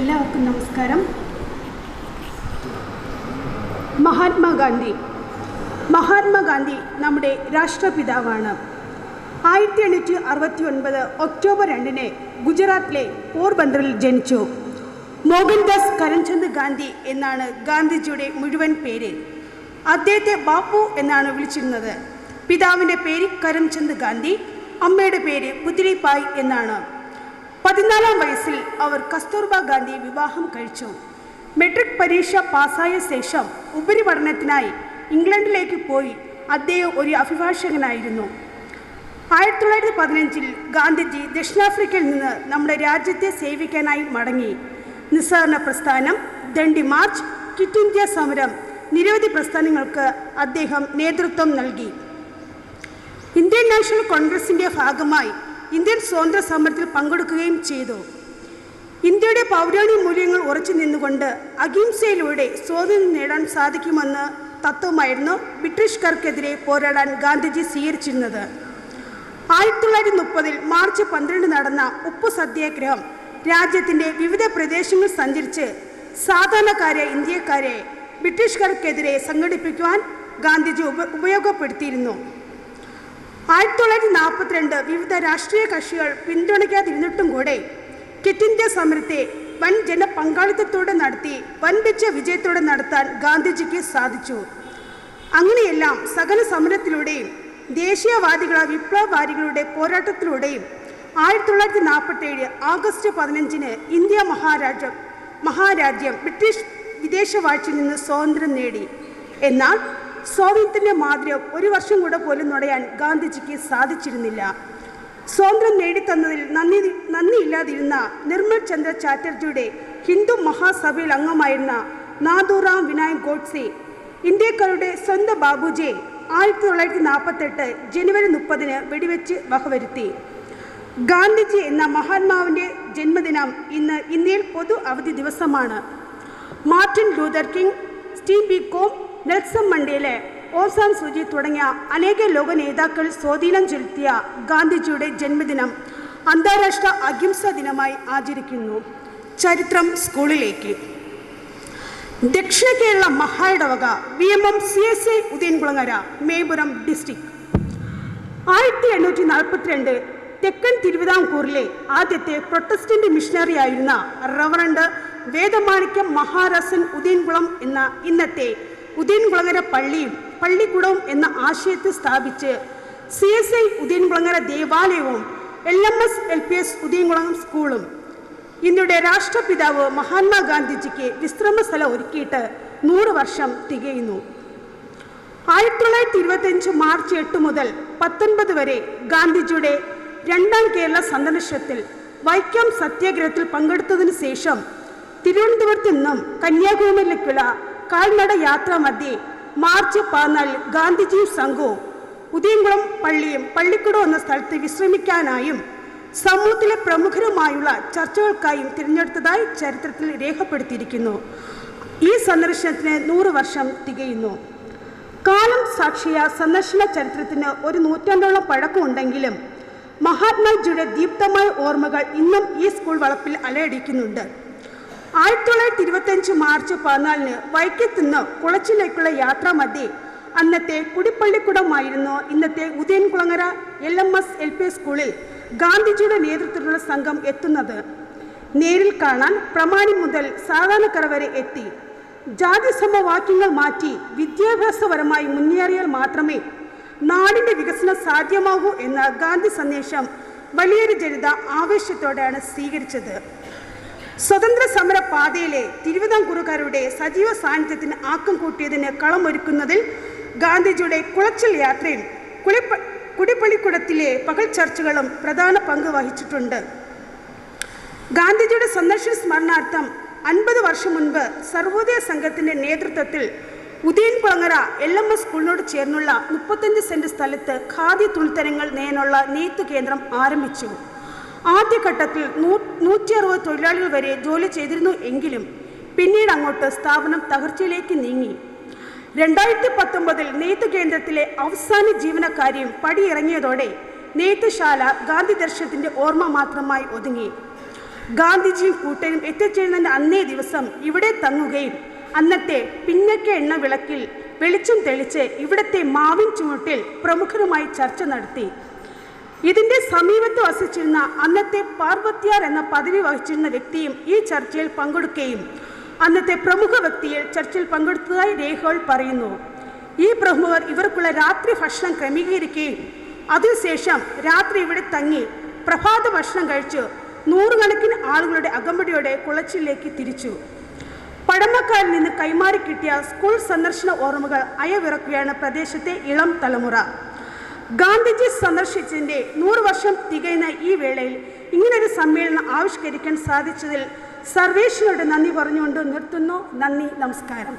എല്ലാവർക്കും നമസ്കാരം. മഹാത്മാഗാന്ധി നമ്മുടെ രാഷ്ട്രപിതാവാണ്. 1869 ഒക്ടോബർ 2 ഗുജറാത്തിലെ പോർബന്ദറിൽ ജനിച്ചു. മോഹൻദാസ് കരംചന്ദ് ഗാന്ധി എന്നാണ് ഗാന്ധിജിയുടെ മുഴുവൻ പേര്. അദ്ദേഹത്തെ ബാപ്പു എന്നാണ് വിളിച്ചിരുന്നത്. പിതാവിൻ്റെ പേര് കരംചന്ദ് ഗാന്ധി, അമ്മയുടെ പേര് പുത്ലിബായി എന്നാണ്. 14-ാം വയസ്സിൽ അവർ കസ്തൂർബ ഗാന്ധി വിവാഹം കഴിച്ചു. മെട്രിക് പരീക്ഷ പാസ്സായ ശേഷം ഉപരിപഠനത്തിനായി ഇംഗ്ലണ്ടിലേക്ക് പോയി. അദ്ദേഹം ഒരു അഭിഭാഷകനായിരുന്നു. 1915 ഗാന്ധിജി ദക്ഷിണാഫ്രിക്കയിൽ നിന്ന് നമ്മുടെ രാജ്യത്തെ സേവിക്കാനായി മടങ്ങി. നിസ്സഹകരണ പ്രസ്ഥാനം, ദണ്ഡി മാർച്ച്, ക്വിറ്റ് ഇന്ത്യ സമരം, നിരവധി പ്രസ്ഥാനങ്ങൾക്ക് അദ്ദേഹം നേതൃത്വം നൽകി. ഇന്ത്യൻ നാഷണൽ കോൺഗ്രസിൻ്റെ ഭാഗമായി ഇന്ത്യൻ സ്വാതന്ത്ര്യ സമരത്തിൽ പങ്കെടുക്കുകയും ചെയ്തു. ഇന്ത്യയുടെ പൗരാണിക മൂല്യങ്ങൾ ഉറച്ചു നിന്നുകൊണ്ട് അഹിംസയിലൂടെ സ്വാതന്ത്ര്യം നേടാൻ സാധിക്കുമെന്ന തത്വമായിരുന്നു ബ്രിട്ടീഷുകാർക്കെതിരെ പോരാടാൻ ഗാന്ധിജി സ്വീകരിച്ചിരുന്നത്. 1930 മാർച്ച് 12 നടന്ന ഉപ്പു സത്യാഗ്രഹം രാജ്യത്തിൻ്റെ വിവിധ പ്രദേശങ്ങൾ സഞ്ചരിച്ച് സാധാരണക്കാരെ ഇന്ത്യക്കാരെ ബ്രിട്ടീഷുകാർക്കെതിരെ സംഘടിപ്പിക്കുവാൻ ഗാന്ധിജി ഉപയോഗപ്പെടുത്തിയിരുന്നു. 1942 വിവിധ രാഷ്ട്രീയ കക്ഷികൾ പിന്തുണയ്ക്കാതിരുന്നിട്ടും കൂടെ ക്വിറ്റ് ഇന്ത്യ സമരത്തെ വൻ ജനപങ്കാളിത്തത്തോടെ നടത്തി വൻപിച്ച വിജയത്തോടെ നടത്താൻ ഗാന്ധിജിക്ക് സാധിച്ചു. അങ്ങനെയെല്ലാം സകല സമരത്തിലൂടെയും ദേശീയവാദികളായ വിപ്ലവകാരികളുടെ പോരാട്ടത്തിലൂടെയും 1947 ആഗസ്റ്റ് 15 ഇന്ത്യ മഹാരാജ്യം ബ്രിട്ടീഷ് വിദേശവാഴ്ചയിൽ നിന്ന് സ്വാതന്ത്ര്യം നേടി. എന്നാൽ സ്വാതന്ത്ര്യത്തിൻ്റെ മാതൃക ഒരു വർഷം കൂടെ പോലും നുടയാൻ ഗാന്ധിജിക്ക് സാധിച്ചിരുന്നില്ല. സ്വാതന്ത്ര്യം നേടിത്തന്നതിൽ നന്ദിയില്ലാതിരുന്ന നിർമ്മൽ ചന്ദ്ര ചാറ്റർജിയുടെ ഹിന്ദു മഹാസഭയിൽ അംഗമായിരുന്ന നാഥുറാം വിനായക് ഗോഡ്സെ ഇന്ത്യക്കാരുടെ സ്വന്തം ബാബുജിയെ 1948 ജനുവരി 30 വെടിവെച്ച് വകവരുത്തി. ഗാന്ധിജി എന്ന മഹാത്മാവിൻ്റെ ജന്മദിനം ഇന്ന് ഇന്ത്യയിൽ പൊതു അവധി ദിവസമാണ്. Martin Luther King, Steve Biko, Nelson Mandela, Aung San Suu തുടങ്ങിയ അനേക ലോക നേതാക്കൾ സ്വാധീനം ചെലുത്തിയ ഗാന്ധിജിയുടെ ജന്മദിനം അന്താരാഷ്ട്ര അഹിംസാ ദിനമായി ആചരിക്കുന്നു. ചരിത്രം സ്കൂളിലേക്ക്. ദക്ഷിണ കേരള മഹായിടവക VMM CSI ഉദയൻകുളങ്ങര, മേപുരം ഡിസ്ട്രിക്ട്. 1842 തെക്കൻ തിരുവിതാംകൂറിലെ ആദ്യത്തെ പ്രൊട്ടസ്റ്റന്റ് മിഷണറി ആയിരുന്ന റവറണ്ട് വേദമാണിക്യം മഹാരാസൻ ഉദയൻകുളം എന്ന ഇന്നത്തെ ഉദയൻകുളങ്ങര പള്ളിയും പള്ളിക്കുടവും എന്ന ആശയത്തെ സ്ഥാപിച്ച് CSI ഉദയൻകുളങ്ങര ദേവാലയവും LMS LPS ഉദയൻകുളം സ്കൂളും ഇന്ത്യയുടെ രാഷ്ട്രപിതാവ് മഹാത്മാഗാന്ധിജിക്ക് വിശ്രമ സ്ഥലം ഒരുക്കിയിട്ട് 100 വർഷം തികയുന്നു. 1925 മാർച്ച് 8 മുതൽ 19 വരെ ഗാന്ധിജിയുടെ 2ാം കേരള സന്ദർശനത്തിൽ വൈക്കം സത്യാഗ്രഹത്തിൽ പങ്കെടുത്തതിനു ശേഷം തിരുവനന്തപുരത്ത് നിന്നും കന്യാകുമാരിയിലേക്കുള്ള കാൽനട യാത്രാ മധ്യേ മാർച്ച് 14 ഗാന്ധിജിയും സംഘവും ഉദയൻകുളം പള്ളിയും പള്ളിക്കുടം എന്ന സ്ഥലത്ത് വിശ്രമിക്കാനായും സമൂഹത്തിലെ പ്രമുഖരുമായുള്ള ചർച്ചകൾക്കായും തിരഞ്ഞെടുത്തതായി ചരിത്രത്തിൽ രേഖപ്പെടുത്തിയിരിക്കുന്നു. ഈ സന്ദർശനത്തിന് 100 വർഷം തികയുന്നു. കാലം സാക്ഷിയ സന്ദർശന ചരിത്രത്തിന് ഒരു നൂറ്റാണ്ടോളം പഴക്കമുണ്ടെങ്കിലും മഹാത്മാജിയുടെ ദീപ്തമായ ഓർമ്മകൾ ഇന്നും ഈ സ്കൂൾ വളപ്പിൽ അലയടിക്കുന്നുണ്ട്. 1925 മാർച്ച് 14 വൈക്കത്ത് നിന്ന് കുളച്ചിലേക്കുള്ള യാത്രാ മധ്യേ അന്നത്തെ കുടിപ്പള്ളിക്കുടമായിരുന്നു ഇന്നത്തെ ഉദയൻകുളങ്ങര LMS LPS സ്കൂളിൽ ഗാന്ധിജിയുടെ നേതൃത്വത്തിലുള്ള സംഘം എത്തുന്നത്. നേരിൽ കാണാൻ പ്രമാണി മുതൽ സാധാരണക്കാർ വരെ എത്തി. ജാതി സമവാക്യങ്ങൾ മാറ്റി വിദ്യാഭ്യാസപരമായി മുന്നേറിയാൽ മാത്രമേ നാടിൻ്റെ വികസനം സാധ്യമാകൂ എന്ന ഗാന്ധി സന്ദേശം വലിയൊരു ജനത ആവേശത്തോടെയാണ് സ്വീകരിച്ചത്. സ്വതന്ത്ര സമര പാതയിലെ തിരുവിതാംകൂറുകാരുടെ സജീവ സാന്നിധ്യത്തിന് ആക്കം കൂട്ടിയതിന് കളമൊരുക്കുന്നതിൽ ഗാന്ധിജിയുടെ കുളച്ചിൽ യാത്രയും കുടിപ്പള്ളിക്കുടത്തിലെ പകൽ ചർച്ചകളും പ്രധാന പങ്ക് വഹിച്ചിട്ടുണ്ട്. ഗാന്ധിജിയുടെ സന്ദർശന സ്മരണാർത്ഥം 50 വർഷം മുൻപ് സർവോദയ സംഘത്തിൻ്റെ നേതൃത്വത്തിൽ ഉദയൻകുളങ്ങര LMS സ്കൂളിനോട് ചേർന്നുള്ള 35 സെൻറ് സ്ഥലത്ത് ഖാദി തുണിത്തരങ്ങൾ നെയ്യാനുള്ള നെയ്ത്ത് കേന്ദ്രം ആരംഭിച്ചു. ആദ്യഘട്ടത്തിൽ 160 തൊഴിലാളികൾ വരെ ജോലി ചെയ്തിരുന്നു എങ്കിലും പിന്നീട് അങ്ങോട്ട് സ്ഥാപനം തകർച്ചയിലേക്ക് നീങ്ങി. 2019 നെയ്ത്ത് കേന്ദ്രത്തിലെ അവസാന ജീവനക്കാരിയും പടിയിറങ്ങിയതോടെ നെയ്ത്തുശാല ഗാന്ധി ദർശനത്തിൻ്റെ ഓർമ്മ മാത്രമായി ഒതുങ്ങി. ഗാന്ധിജിയും കൂട്ടരും എത്തിച്ചേരുന്നതിൻ്റെ അന്നേ ദിവസം ഇവിടെ തങ്ങുകയും അന്നത്തെ പിന്നക്ക എണ്ണ വിളക്കിൽ വെളിച്ചം തെളിച്ച് ഇവിടത്തെ മാവിൻ ചുവട്ടിൽ പ്രമുഖരുമായി ചർച്ച നടത്തി. ഇതിൻ്റെ സമീപത്ത് വസിച്ചിരുന്ന അന്നത്തെ പാർവത്യാർ എന്ന പദവി വഹിച്ചിരുന്ന വ്യക്തിയും ഈ ചർച്ചയിൽ പങ്കെടുക്കുകയും അന്നത്തെ പ്രമുഖ വ്യക്തിയിൽ ചർച്ചയിൽ പങ്കെടുത്തതായി രേഖകൾ പറയുന്നു. ഈ പ്രമുഖർ ഇവർക്കുള്ള രാത്രി ഭക്ഷണം ക്രമീകരിക്കുകയും അതിനുശേഷം രാത്രി ഇവിടെ തങ്ങി പ്രഭാത ഭക്ഷണം കഴിച്ച് 100 കണക്കിന് ആളുകളുടെ അകമ്പടിയോടെ കുളച്ചിലേക്ക് തിരിച്ചു. പഴമക്കാരിൽ നിന്ന് കൈമാറി കിട്ടിയ സ്കൂൾ സന്ദർശന ഓർമ്മകൾ അയവിറക്കുകയാണ് പ്രദേശത്തെ ഇളം തലമുറ. ഗാന്ധിജി സന്ദർശിച്ചതിൻ്റെ 100 വർഷം തികയുന്ന ഈ വേളയിൽ ഇങ്ങനൊരു സമ്മേളനം ആവിഷ്കരിക്കാൻ സാധിച്ചതിൽ സർവേശ്വരനോട് നന്ദി പറഞ്ഞുകൊണ്ട് നിർത്തുന്നു. നന്ദി, നമസ്കാരം.